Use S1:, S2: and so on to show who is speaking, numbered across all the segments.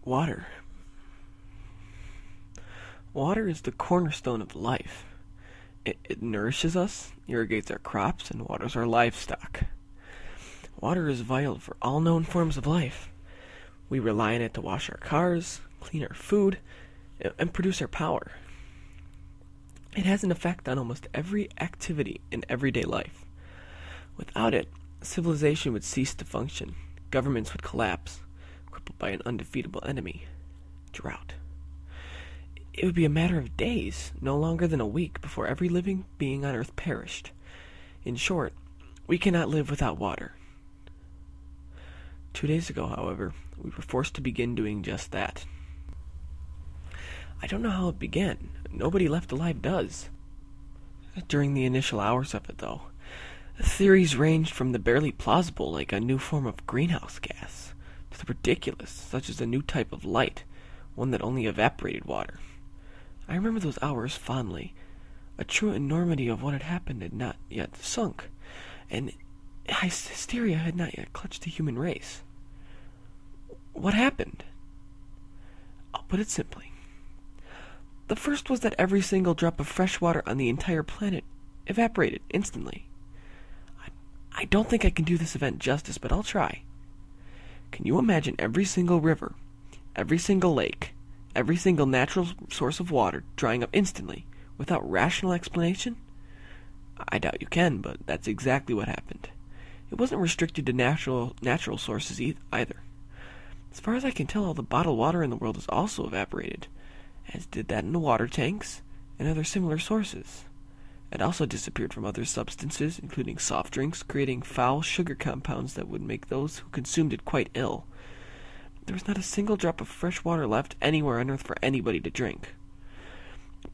S1: Water. Water is the cornerstone of life. It nourishes us, irrigates our crops, and waters our livestock. Water is vital for all known forms of life. We rely on it to wash our cars, clean our food, and produce our power. It has an effect on almost every activity in everyday life. Without it, civilization would cease to function, governments would collapse, crippled by an undefeatable enemy, drought. It would be a matter of days, no longer than a week, before every living being on Earth perished. In short, we cannot live without water. 2 days ago, however, we were forced to begin doing just that. I don't know how it began. Nobody left alive does. During the initial hours of it, though, theories ranged from the barely plausible, like a new form of greenhouse gas, to the ridiculous, such as a new type of light, one that only evaporated water. I remember those hours fondly. A true enormity of what had happened had not yet sunk, and hysteria had not yet clutched the human race. What happened? I'll put it simply. The first was that every single drop of fresh water on the entire planet evaporated instantly. I don't think I can do this event justice, but I'll try. Can you imagine every single river, every single lake, every single natural source of water drying up instantly, without rational explanation? I doubt you can, but that's exactly what happened. It wasn't restricted to natural sources either. As far as I can tell, all the bottled water in the world has also evaporated, as did that in the water tanks and other similar sources. It also disappeared from other substances, including soft drinks, creating foul sugar compounds that would make those who consumed it quite ill. There was not a single drop of fresh water left anywhere on Earth for anybody to drink.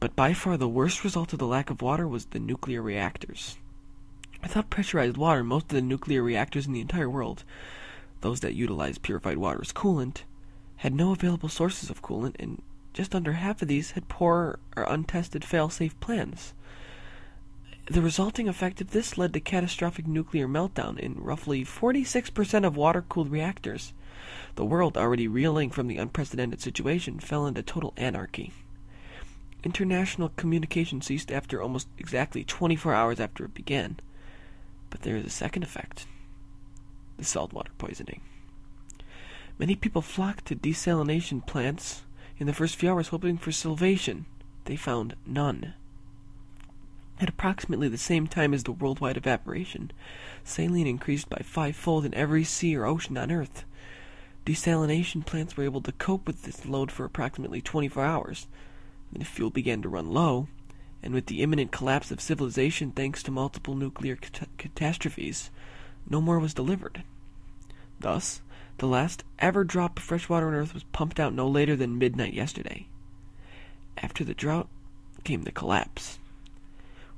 S1: But by far the worst result of the lack of water was the nuclear reactors. Without pressurized water, most of the nuclear reactors in the entire world, those that utilize purified water as coolant, had no available sources of coolant, and just under half of these had poor or untested fail-safe plans. The resulting effect of this led to catastrophic nuclear meltdown in roughly 46% of water-cooled reactors. The world, already reeling from the unprecedented situation, fell into total anarchy. International communication ceased after almost exactly 24 hours after it began. But there is a second effect: the saltwater poisoning. Many people flocked to desalination plants in the first few hours hoping for salvation. They found none. At approximately the same time as the worldwide evaporation, saline increased by 5-fold in every sea or ocean on Earth. Desalination plants were able to cope with this load for approximately 24 hours. Then fuel began to run low, and with the imminent collapse of civilization thanks to multiple nuclear catastrophes, no more was delivered. Thus, the last ever drop of fresh water on Earth was pumped out no later than midnight yesterday. After the drought came the collapse.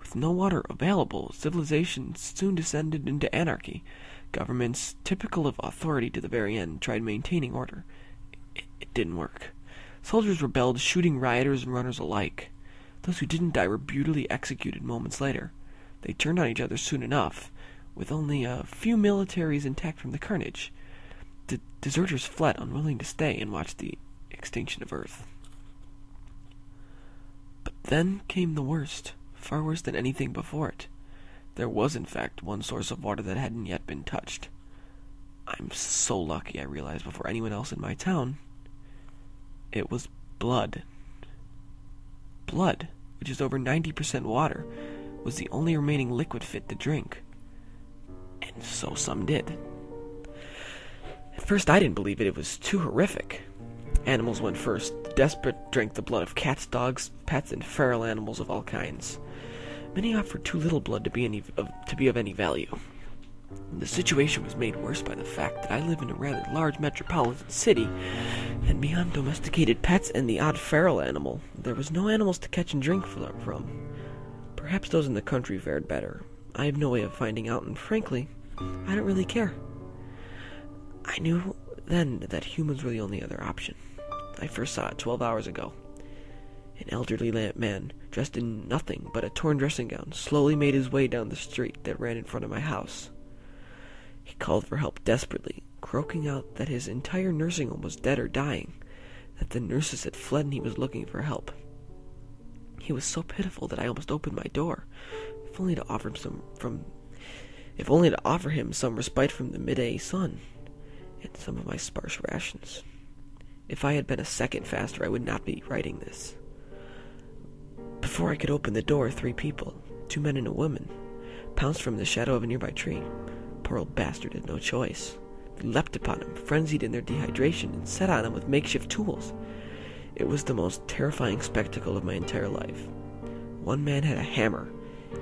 S1: With no water available, civilization soon descended into anarchy. Governments, typical of authority to the very end, tried maintaining order. It didn't work. Soldiers rebelled, shooting rioters and runners alike. Those who didn't die were brutally executed moments later. They turned on each other soon enough, with only a few militaries intact from the carnage. The deserters fled, unwilling to stay and watch the extinction of Earth. But then came the worst, far worse than anything before it. There was, in fact, one source of water that hadn't yet been touched. I'm so lucky, I realized before anyone else in my town. It was blood. Blood, which is over 90% water, was the only remaining liquid fit to drink. And so some did. At first I didn't believe it. It was too horrific. Animals went first. The desperate drank the blood of cats, dogs, pets, and feral animals of all kinds. Many offered too little blood to be of any value. The situation was made worse by the fact that I live in a rather large metropolitan city, and beyond domesticated pets and the odd feral animal, there was no animals to catch and drink from. Perhaps those in the country fared better. I have no way of finding out, and frankly, I don't really care. I knew then that humans were the only other option. I first saw it 12 hours ago. An elderly man, dressed in nothing but a torn dressing gown, slowly made his way down the street that ran in front of my house. He called for help desperately, croaking out that his entire nursing home was dead or dying, that the nurses had fled and he was looking for help. He was so pitiful that I almost opened my door, if only to offer him some respite from the midday sun and some of my sparse rations. If I had been a second faster, I would not be writing this. Before I could open the door, 3 people, 2 men and a woman, pounced from the shadow of a nearby tree. Poor old bastard had no choice. They leapt upon him, frenzied in their dehydration, and set on him with makeshift tools. It was the most terrifying spectacle of my entire life. One man had a hammer.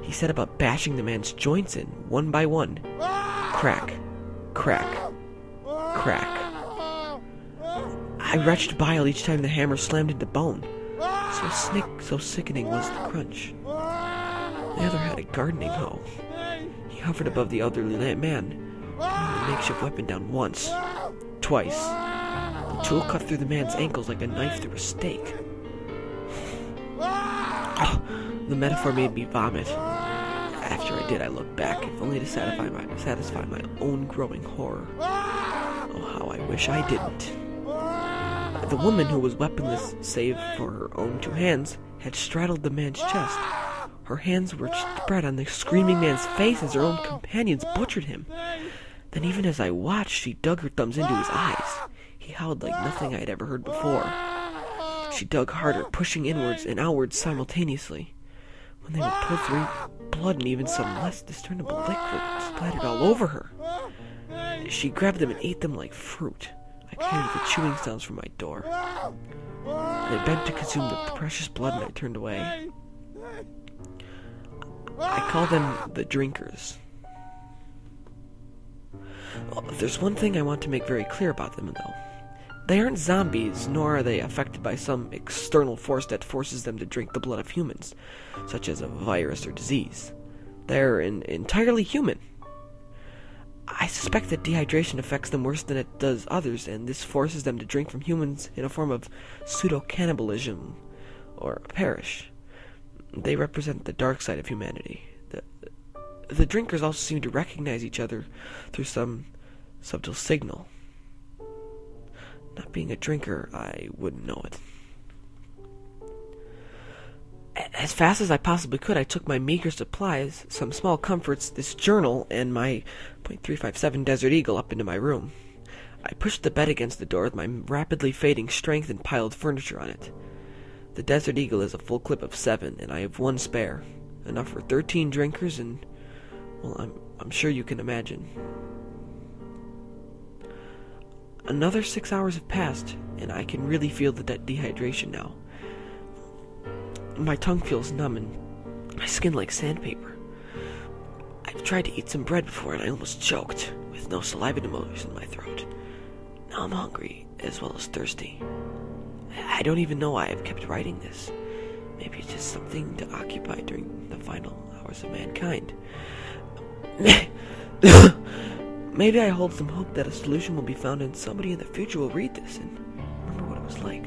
S1: He set about bashing the man's joints in, one by one. Crack, crack, crack. I retched bile each time the hammer slammed into bone. So sickening was the crunch. The other had a gardening hoe. He hovered above the elderly man, putting the makeshift weapon down once, twice. The tool cut through the man's ankles like a knife through a steak. Oh, the metaphor made me vomit. After I did, I looked back, if only to satisfy my own growing horror. Oh, how I wish I didn't. The woman, who was weaponless save for her own 2 hands, had straddled the man's chest. Her hands were spread on the screaming man's face as her own companions butchered him. Then, even as I watched, she dug her thumbs into his eyes. He howled like nothing I had ever heard before. She dug harder, pushing inwards and outwards simultaneously. When they were pulled through, blood and even some less discernible liquid splattered all over her. She grabbed them and ate them like fruit. I could hear the chewing sounds from my door. They bent to consume the precious blood, and I turned away. I call them the drinkers. Well, there's one thing I want to make very clear about them, though. They aren't zombies, nor are they affected by some external force that forces them to drink the blood of humans, such as a virus or disease. They're entirely human. I suspect that dehydration affects them worse than it does others, and this forces them to drink from humans in a form of pseudo-cannibalism, or perish. They represent the dark side of humanity. The drinkers also seem to recognize each other through some subtle signal. Not being a drinker, I wouldn't know it. As fast as I possibly could, I took my meager supplies, some small comforts, this journal, and my .357 Desert Eagle up into my room. I pushed the bed against the door with my rapidly fading strength and piled furniture on it. The Desert Eagle is a full clip of 7, and I have 1 spare, enough for 13 drinkers, and, well, I'm sure you can imagine. Another 6 hours have passed, and I can really feel the dehydration now. My tongue feels numb and my skin like sandpaper. I've tried to eat some bread before and I almost choked, with no saliva to moisten my throat. Now I'm hungry, as well as thirsty. I don't even know why I've kept writing this. Maybe it's just something to occupy during the final hours of mankind. Maybe I hold some hope that a solution will be found and somebody in the future will read this and remember what it was like.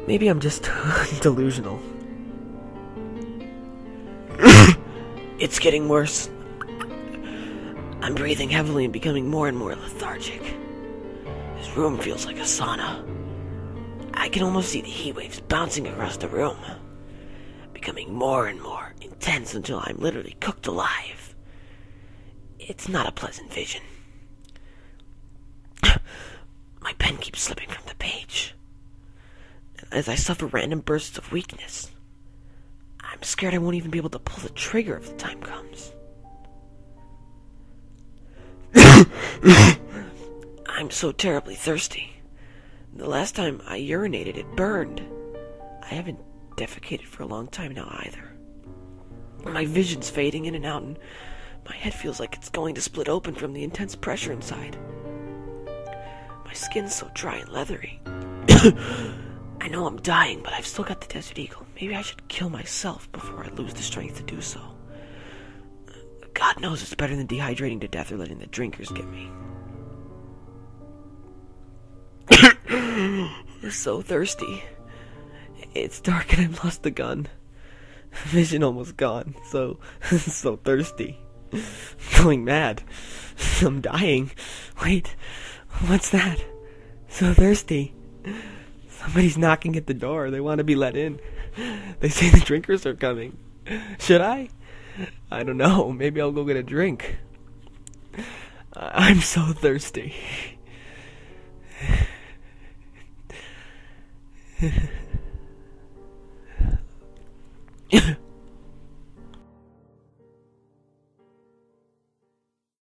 S1: Maybe I'm just delusional. It's getting worse. I'm breathing heavily and becoming more and more lethargic. This room feels like a sauna. I can almost see the heat waves bouncing across the room, becoming more and more intense until I'm literally cooked alive. It's not a pleasant vision. My pen keeps slipping from the page. As I suffer random bursts of weakness, I'm scared I won't even be able to pull the trigger if the time comes. I'm so terribly thirsty. The last time I urinated, it burned. I haven't defecated for a long time now either. My vision's fading in and out, and my head feels like it's going to split open from the intense pressure inside. My skin's so dry and leathery. I know I'm dying, but I've still got the Desert Eagle. Maybe I should kill myself before I lose the strength to do so. God knows it's better than dehydrating to death or letting the drinkers get me. I'm so thirsty. It's dark and I've lost the gun. Vision almost gone. So thirsty. Going mad. I'm dying. Wait, what's that? So thirsty. Somebody's knocking at the door. They want to be let in. They say the drinkers are coming. Should I? I don't know. Maybe I'll go get a drink. I'm so thirsty.